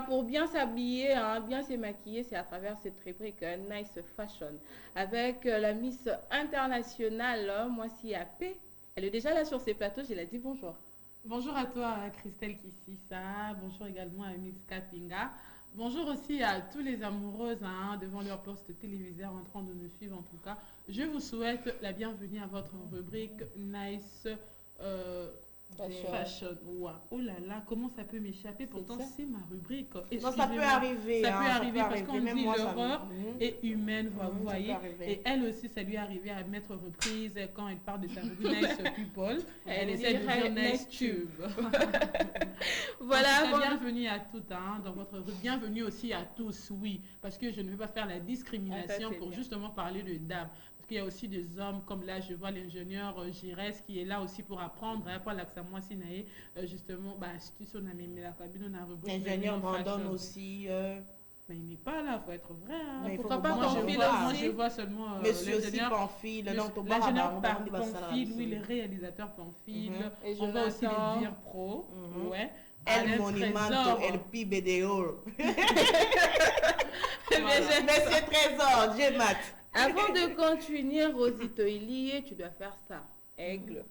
Pour bien s'habiller, hein, bien se maquiller, c'est à travers cette rubrique Nice Fashion. Avec la Miss Internationale, moi, si à P. Elle est déjà là sur ses plateaux, je l'ai dit bonjour. Bonjour à toi, Christelle Kississa. Bonjour également à Miss Kapinga. Bonjour aussi à tous les amoureuses devant leur poste téléviseur en train de nous suivre en tout cas. Je vous souhaite la bienvenue à votre rubrique Nice Fashion. Wow. Oh là là, comment ça peut m'échapper? Pourtant, c'est ma rubrique. Non, ça peut arriver. Ça peut arriver parce qu'on dit moi, l'horreur est humaine, vous voyez. Et elle aussi, ça lui est arrivé à mettre reprise quand elle parle de sa rubrique Nice People. Elle essaie de dire Nice Tube. Voilà. Bienvenue à toutes dans votre rubrique. Bienvenue aussi à tous, oui. Parce que je ne veux pas faire la discrimination pour justement parler de dames. Parce qu'il y a aussi des hommes, comme là, je vois l'ingénieur Girès qui est là aussi pour apprendre. Pour l'accent moi, Sinaé, justement, l'ingénieur Brandon aussi. Mais il n'est pas là, il faut être vrai. Mais pourquoi pas Pamphile aussi? Moi, je vois seulement Monsieur aussi Pamphile. L'ingénieur Pamphile, oui, les réalisateurs Pamphile. On va aussi les dire pro. Ouais. El Monumento, El Pibedeo. Monsieur Trésor, Gémat. Avant de continuer, Rosito Elie, tu dois faire ça. Aigle.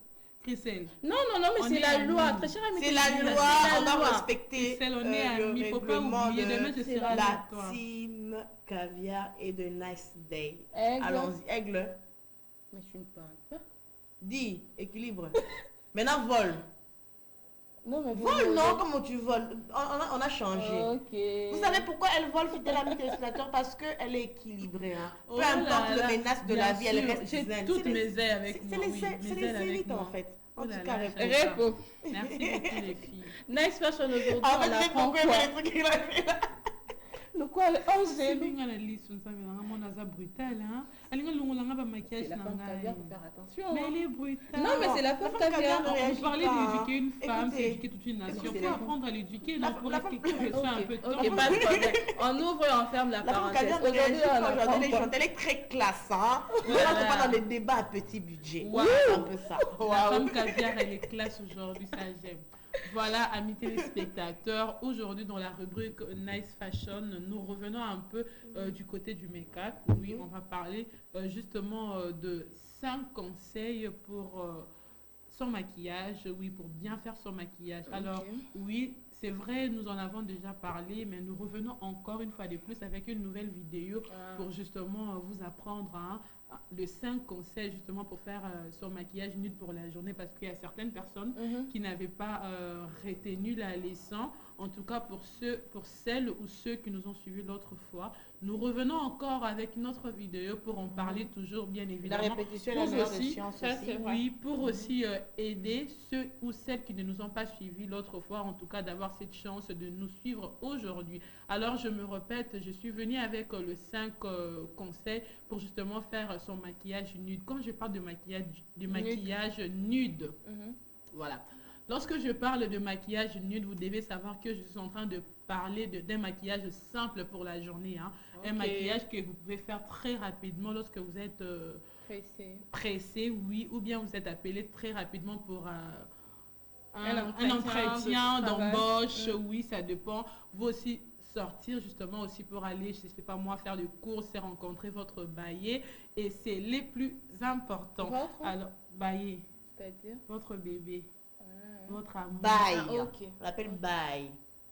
Christelle. Non, mais c'est la loi. Très cher ami. C'est la loi, on doit respecter le règlement de la team caviar et de Nice Day. Allons-y, aigle. Mais tu ne parles pas. Dis, équilibre. Maintenant, vol. Non, mais vole, non, comment tu voles? On a changé. Okay. Vous savez pourquoi elle vole, fidèle amie téléspectateur? Parce qu'elle est équilibrée. Peu importe le menace de la vie, elle reste zen. J'ai toutes mes ailes avec moi. C'est les élites en fait. En tout cas, réponds. Merci beaucoup les filles. Nice Fashion aujourd'hui. En fait, c'est pourquoi les trucs qu'il a fait là. Le quoi? Oh, j'ai lu. Brutal, hein. Elle maquillage. La femme caviar, faut faire attention. Mais elle est brutale. Non, mais c'est la femme caviar. On parlait d'éduquer une femme, c'est éduquer toute une nation. Il faut apprendre à l'éduquer. Donc, pour expliquer ça un peu de temps. Ok, pas de problème. On ouvre et on ferme la parenthèse. Aujourd'hui, elle est très classe, hein. On ne pas dans les débats à petit budget. C'est un peu ça. La femme caviar, elle est classe aujourd'hui, ça j'aime. Voilà, amis téléspectateurs, aujourd'hui dans la rubrique Nice Fashion, nous revenons un peu du côté du make-up. Oui, on va parler justement de 5 conseils pour son maquillage, oui, pour bien faire son maquillage. Alors, oui, c'est vrai, nous en avons déjà parlé, mais nous revenons encore une fois de plus avec une nouvelle vidéo pour justement vous apprendre les 5 conseils justement pour faire son maquillage nude pour la journée, parce qu'il y a certaines personnes qui n'avaient pas retenu la leçon. En tout cas, pour celles ou ceux qui nous ont suivis l'autre fois, nous revenons encore avec notre vidéo pour en parler toujours, bien évidemment. La répétition est la meilleure des sciences aussi. Oui, pour aussi aider ceux ou celles qui ne nous ont pas suivis l'autre fois, en tout cas d'avoir cette chance de nous suivre aujourd'hui. Alors, je me répète, je suis venue avec le 5 conseils pour justement faire son maquillage nude. Quand je parle de maquillage nude, voilà. Lorsque je parle de maquillage nude, vous devez savoir que je suis en train de parler d'un maquillage simple pour la journée. Un maquillage que vous pouvez faire très rapidement lorsque vous êtes pressé, oui, ou bien vous êtes appelé très rapidement pour un entretien d'embauche, oui, ça dépend. Vous aussi sortir justement aussi pour aller, je sais pas moi, faire des courses et rencontrer votre baillet. Et c'est les plus importants. Alors, baillet. C'est-à-dire votre bébé. Votre amour. Bail. On l'appelle bail.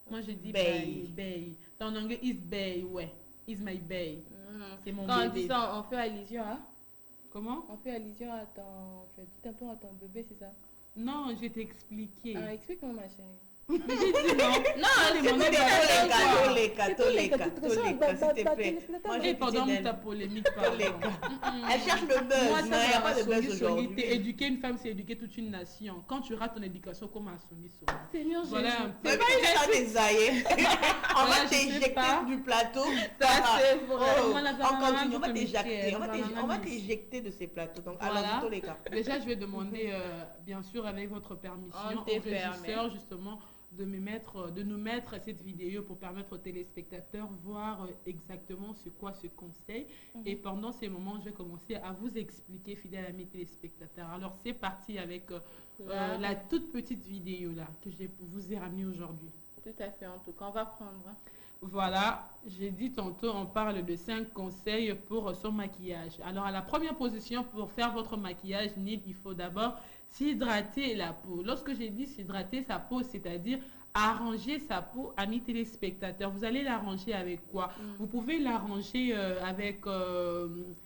Moi je dis bail. En anglais, is bail, ouais. Is my bail. C'est mon bébé. Quand on dit ça, on fait allusion à... Comment? On fait allusion à ton... Tu as dit tantôt à ton bébé, c'est ça? Non, je vais t'expliquer. Explique-moi ma chérie. Mais j'ai dit non. S'il te plaît. Moi, j'ai pendant ta polémique, elle cherche le buzz. Moi, il n'y a pas de buzz aujourd'hui. Éduquer une femme, c'est éduquer toute une nation. Quand tu rates ton éducation, comment assumer ça? Seigneur Jésus. C'est pas une ça des aïeux. On va t'éjecter du plateau. Ça, c'est vrai. On continue, on va t'éjecter de ces plateaux. Donc, alors, tous les cas. Déjà, je vais demander, bien sûr, avec votre permission, au régisseur, justement, de nous mettre cette vidéo pour permettre aux téléspectateurs voir exactement ce conseil. Et pendant ces moments, je vais commencer à vous expliquer, fidèles amis téléspectateurs. Alors, c'est parti avec la toute petite vidéo là que je vous ai ramenée aujourd'hui. Tout à fait, en tout cas, on va prendre. Hein. Voilà, j'ai dit tantôt, on parle de 5 conseils pour son maquillage. Alors, à la première position, pour faire votre maquillage NID, il faut d'abord s'hydrater la peau. Lorsque j'ai dit s'hydrater sa peau, c'est-à-dire arranger sa peau, amis téléspectateurs. Vous allez l'arranger avec quoi? Vous pouvez l'arranger avec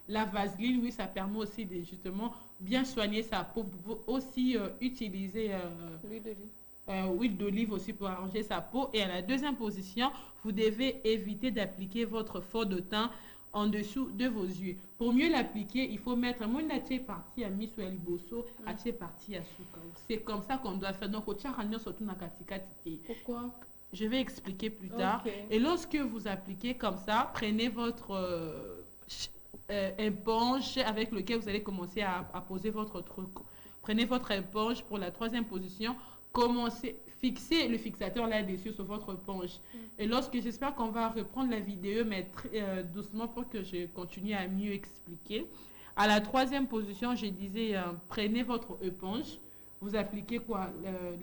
la vaseline. Oui, ça permet aussi de justement bien soigner sa peau. Vous pouvez aussi utiliser huile d'olive aussi pour arranger sa peau. Et à la deuxième position, vous devez éviter d'appliquer votre fond de teint en dessous de vos yeux. Pour mieux l'appliquer, il faut mettre mon acheté parti à Miss Liboso, acheté parti à Souka. C'est comme ça qu'on doit faire. Donc, au tcharagnon surtout na katikati. Pourquoi? Je vais expliquer plus tard. Okay. Et lorsque vous appliquez comme ça, prenez votre éponge avec lequel vous allez commencer à poser votre truc. Prenez votre éponge pour la troisième position. Commencez, fixez le fixateur là-dessus sur votre éponge. Et lorsque j'espère qu'on va reprendre la vidéo, mais très doucement pour que je continue à mieux expliquer. À la troisième position, je disais, prenez votre éponge, vous appliquez quoi,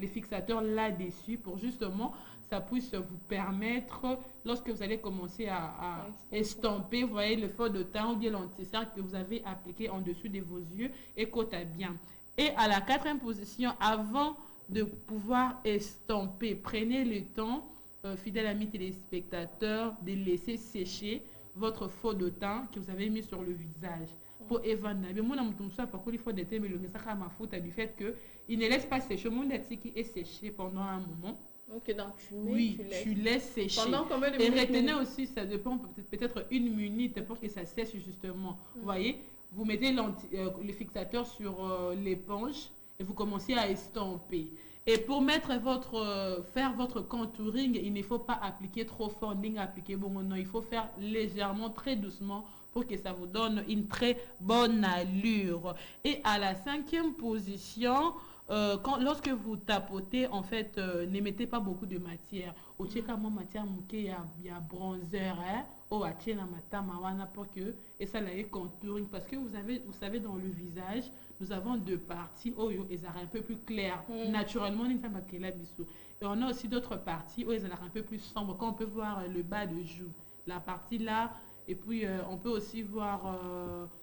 les fixateurs là-dessus pour justement, ça puisse vous permettre, lorsque vous allez commencer à estomper, vous voyez le fond de teint ou bien l'anti-cercle que vous avez appliqué en dessous de vos yeux et côte à bien. Et à la quatrième position, avant de pouvoir estomper, prenez le temps, fidèle ami téléspectateur, de laisser sécher votre fond de teint que vous avez mis sur le visage. Pour évander. Mais moi, il faut déterminer le message à ma faute du fait qu'il ne laisse pas sécher. Mon qui est séché pendant un moment. Ok, donc tu mets, oui, tu laisses sécher. Pendant combien de minutes? Et retenez aussi, ça dépend peut-être 1 minute pour que ça sèche justement. Vous voyez, vous mettez le fixateur sur l'éponge et vous commencez à estomper. Et pour faire votre contouring, il ne faut pas appliquer trop fort, ni appliquer bon, non, il faut faire légèrement, très doucement pour que ça vous donne une très bonne allure. Et à la cinquième position, lorsque vous tapotez, en fait, ne mettez pas beaucoup de matière. Au tchekamo matière il y a bronzer, hein, au atchena matamawana pour que et ça l'aille contouring parce que vous savez dans le visage, nous avons 2 parties, oyo et ça un peu plus clair. Naturellement, et on a aussi d'autres parties où elles sont un peu plus sombres. Quand on peut voir le bas de joue, la partie là. Et puis, on peut aussi voir,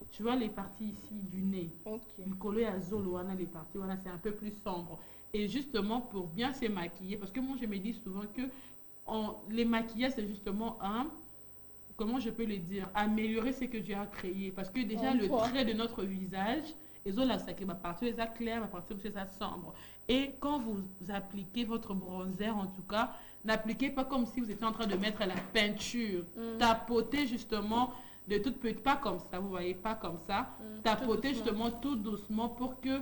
tu vois, les parties ici du nez. Le collet à zolo, les parties, voilà, c'est un peu plus sombre. Et justement, pour bien se maquiller, parce que moi, je me dis souvent que les maquillages, c'est justement comment je peux le dire, améliorer ce que Dieu a créé. Parce que déjà, le trait de notre visage, les autres, là, ça va partir, ça clair, va partir, ça sombre. Et quand vous appliquez votre bronzer, en tout cas, n'appliquez pas comme si vous étiez en train de mettre la peinture. Tapotez justement de toute petite, pas comme ça, vous voyez, pas comme ça. Tapotez justement tout doucement pour que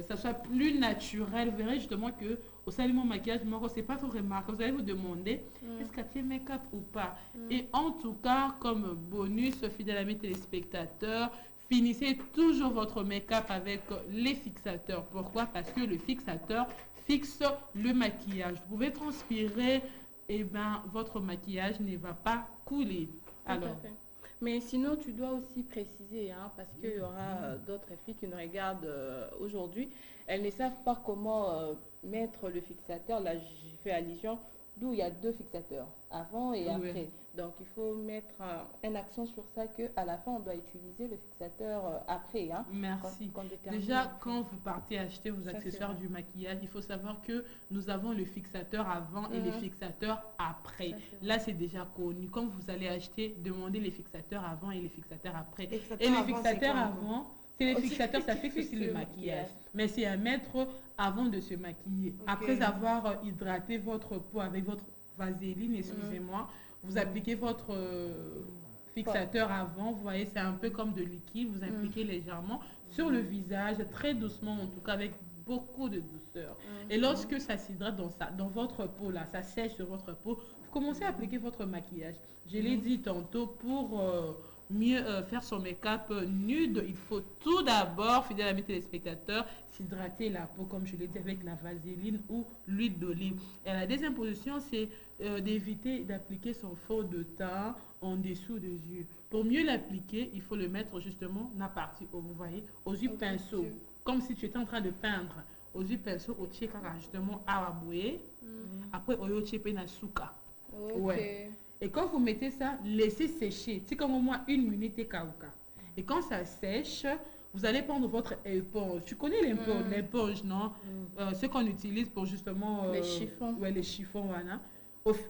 ça soit plus naturel. Vous verrez justement que au sein de mon maquillage, c'est pas trop remarquable. Vous allez vous demander, est-ce qu'il y a make-up ou pas? Et en tout cas, comme bonus, fidèle ami téléspectateur, finissez toujours votre make-up avec les fixateurs. Pourquoi? Parce que le fixateur fixe le maquillage. Vous pouvez transpirer, et ben votre maquillage ne va pas couler. Alors. Mais sinon, tu dois aussi préciser, hein, parce qu'il y aura d'autres filles qui nous regardent aujourd'hui. Elles ne savent pas comment mettre le fixateur. Là, j'ai fait allusion, d'où il y a 2 fixateurs, avant et après. Donc, il faut mettre un accent sur ça qu'à la fin, on doit utiliser le fixateur après. Hein, merci. Déjà, quand vous partez acheter vos accessoires du maquillage, il faut savoir que nous avons le fixateur avant et le fixateur après. Là, c'est déjà connu. Quand vous allez acheter, demandez les fixateurs avant et les fixateurs après. Et les fixateurs avant, c'est les fixateurs, ça fixe aussi le maquillage. Mais c'est à mettre avant de se maquiller. Après avoir hydraté votre peau avec votre vaseline, excusez-moi, vous appliquez votre fixateur avant, vous voyez, c'est un peu comme de liquide, vous appliquez légèrement sur le visage, très doucement, en tout cas avec beaucoup de douceur. Et lorsque ça s'hydrate dans votre peau, là, ça sèche sur votre peau, vous commencez à appliquer votre maquillage. Je l'ai dit tantôt, pour mieux faire son make-up nude, il faut tout d'abord, fidèle à mes téléspectateurs, s'hydrater la peau, comme je l'ai dit, avec la vaseline ou l'huile d'olive. Et la deuxième position, c'est d'éviter d'appliquer son fond de teint en dessous des yeux. Pour mieux l'appliquer, il faut le mettre justement la partie où vous voyez, aux yeux pinceau, comme si tu étais en train de peindre Ozu penso otie kaka justement awaboué. Après oyo tchepe na souka. Ouais. Et quand vous mettez ça, laissez sécher. C'est comme au moins 1 minute et kauka. Et quand ça sèche, vous allez prendre votre éponge. Tu connais l'éponge, non? Ce qu'on utilise pour justement... les chiffons. Ouais, les chiffons, voilà.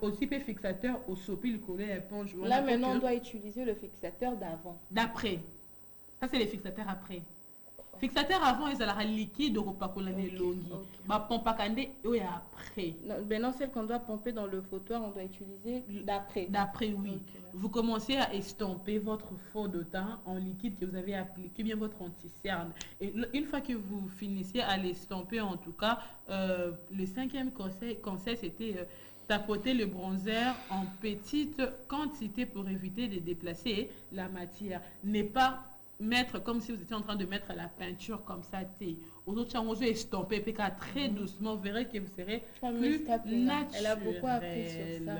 Aussi peu fixateur, au sopi, le collet, l'éponge. Voilà, là, maintenant, on doit utiliser le fixateur d'avant. D'après. Ça, c'est les fixateurs après. Fixateur avant, ils ont liquide, au pacolane longi. Bah, pompe à candé, et après. Maintenant, celle qu'on doit pomper dans le foutoir, on doit utiliser d'après. D'après, oui. Okay. Vous commencez à estomper votre fond de teint en liquide que vous avez appliqué, bien votre anti-cerne. Et une fois que vous finissez à l'estomper, en tout cas, le 5e conseil c'était tapoter le bronzer en petite quantité pour éviter de déplacer la matière. N'est pas mettre comme si vous étiez en train de mettre la peinture comme ça. Aux autres, on va estomper très doucement. Vous verrez que vous serez plus naturel. Elle a beaucoup appris sur ça.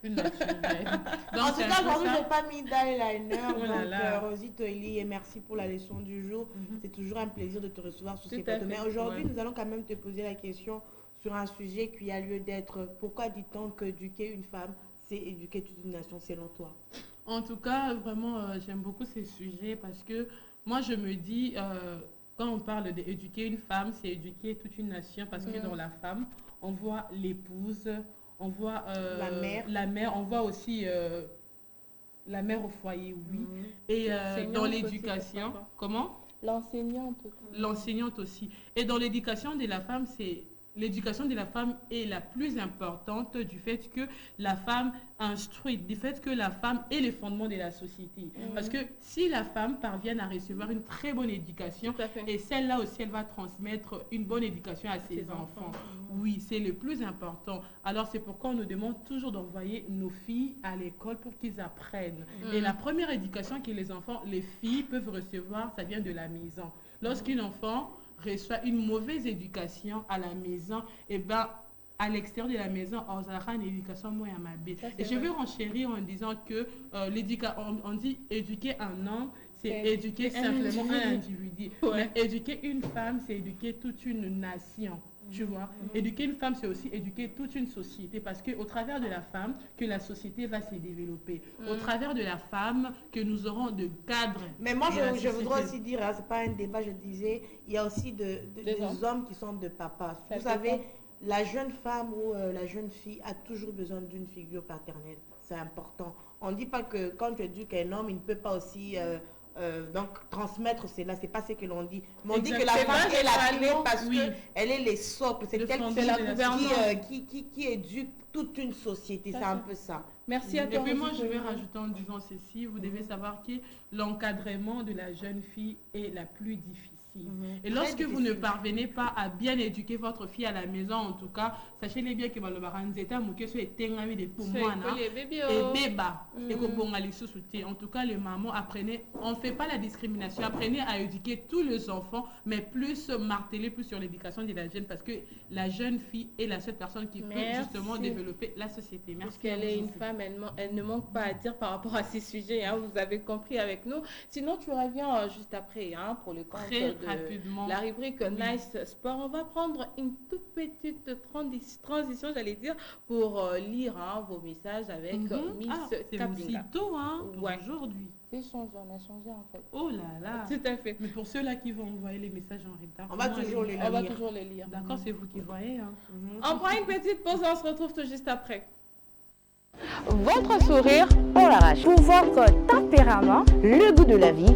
Plus naturel. Donc, en tout cas, moi, je n'ai pas mis d'eyeliner. Donc, Rosie Toili, et merci pour la leçon du jour. C'est toujours un plaisir de te recevoir sur ces plateaux. Mais aujourd'hui, nous allons quand même te poser la question sur un sujet qui a lieu d'être. Pourquoi dit-on qu'éduquer une femme, c'est éduquer toute une nation selon toi? En tout cas, vraiment, j'aime beaucoup ces sujets parce que moi, je me dis, quand on parle d'éduquer une femme, c'est éduquer toute une nation parce que dans la femme, on voit l'épouse, on voit la mère, on voit aussi la mère au foyer, oui. Et dans l'éducation, comment? L'enseignante. L'enseignante aussi. Et dans l'éducation de la femme, c'est... L'éducation de la femme est la plus importante du fait que la femme instruit, du fait que la femme est le fondement de la société. Parce que si la femme parvient à recevoir une très bonne éducation, et celle-là aussi, elle va transmettre une bonne éducation à ses enfants. Oui, c'est le plus important. Alors, c'est pourquoi on nous demande toujours d'envoyer nos filles à l'école pour qu'ils apprennent. Et la première éducation que les filles peuvent recevoir, ça vient de la maison. Lorsqu'un enfant reçoit une mauvaise éducation à la maison, et ben à l'extérieur de la maison, on aura une éducation moins amabile. Et je vais renchérir en disant que on dit éduquer un homme, c'est éduquer simplement un individu. Mais éduquer une femme, c'est éduquer toute une nation. Tu vois, éduquer une femme, c'est aussi éduquer toute une société parce qu'au travers de la femme, que la société va se développer. Au travers de la femme, que nous aurons de cadres. Mais moi, je voudrais aussi dire, hein, c'est pas un débat, je disais, il y a aussi des hommes qui sont de papa. Vous savez, la jeune femme ou la jeune fille a toujours besoin d'une figure paternelle. C'est important. On ne dit pas que quand tu éduques un homme, il ne peut pas aussi... donc transmettre cela, c'est pas ce que l'on dit. Mais on dit que la femme est la clé parce qu'elle est les socles, c'est elle qui éduque toute une société, c'est un peu ça. Merci à toi. Et puis moi je vais rajouter en disant ceci, vous devez savoir que l'encadrement de la jeune fille est la plus difficile. Et lorsque vous ne parvenez pas à bien éduquer votre fille à la maison, en tout cas, sachez-les bien que en tout cas, les mamans, apprenez, on ne fait pas la discrimination, apprenez à éduquer tous les enfants, mais plus marteler plus sur l'éducation de la jeune, parce que la jeune fille est la seule personne qui peut justement développer la société. Merci. Parce qu'elle est une femme, elle ne manque pas à dire par rapport à ces sujets, hein, vous avez compris avec nous. Sinon, tu reviens juste après, hein, pour le compte rapidement. La rubrique Nice Sport. On va prendre une toute petite transition, j'allais dire, pour lire vos messages avec Miss Kapinga. C'est aussitôt, hein, aujourd'hui. C'est changé, on a changé en fait. Oh là là. Tout à fait. Mais pour ceux-là qui vont envoyer les messages en retard, on va toujours les lire. On va toujours les lire. D'accord, c'est vous qui voyez. Hein. On prend une petite pause, on se retrouve tout juste après. Votre sourire, on l'arrache. Pour votre tempérament, le goût de la vie,